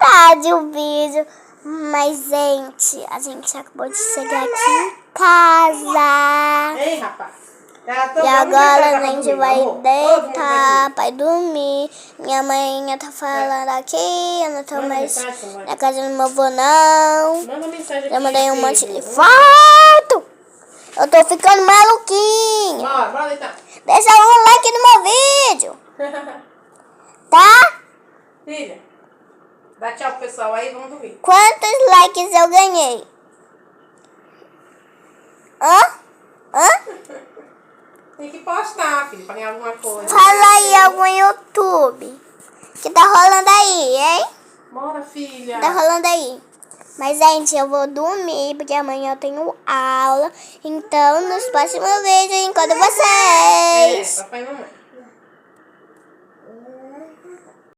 tarde o vídeo. Mas, gente, a gente acabou de chegar aqui em casa. Ei, rapaz. E agora a gente vai deitar, vai dormir. Minha mãe tá falando aqui, eu não tô mais na casa do meu avô, não. Manda mensagem aqui. Eu mandei um monte de foto. Eu tô ficando maluquinho. Bora deitar. Deixa um like no meu vídeo, tá? Filha, dá tchau pro pessoal aí, vamos dormir. Quantos likes eu ganhei? Tem que postar, filho, pra ganhar alguma coisa. Fala aí algum YouTube que tá rolando aí, hein? Bora, filha. Tá rolando aí. Mas, gente, eu vou dormir, porque amanhã eu tenho aula. Então, nos próximos vídeos, encontro vocês. Papai e mamãe.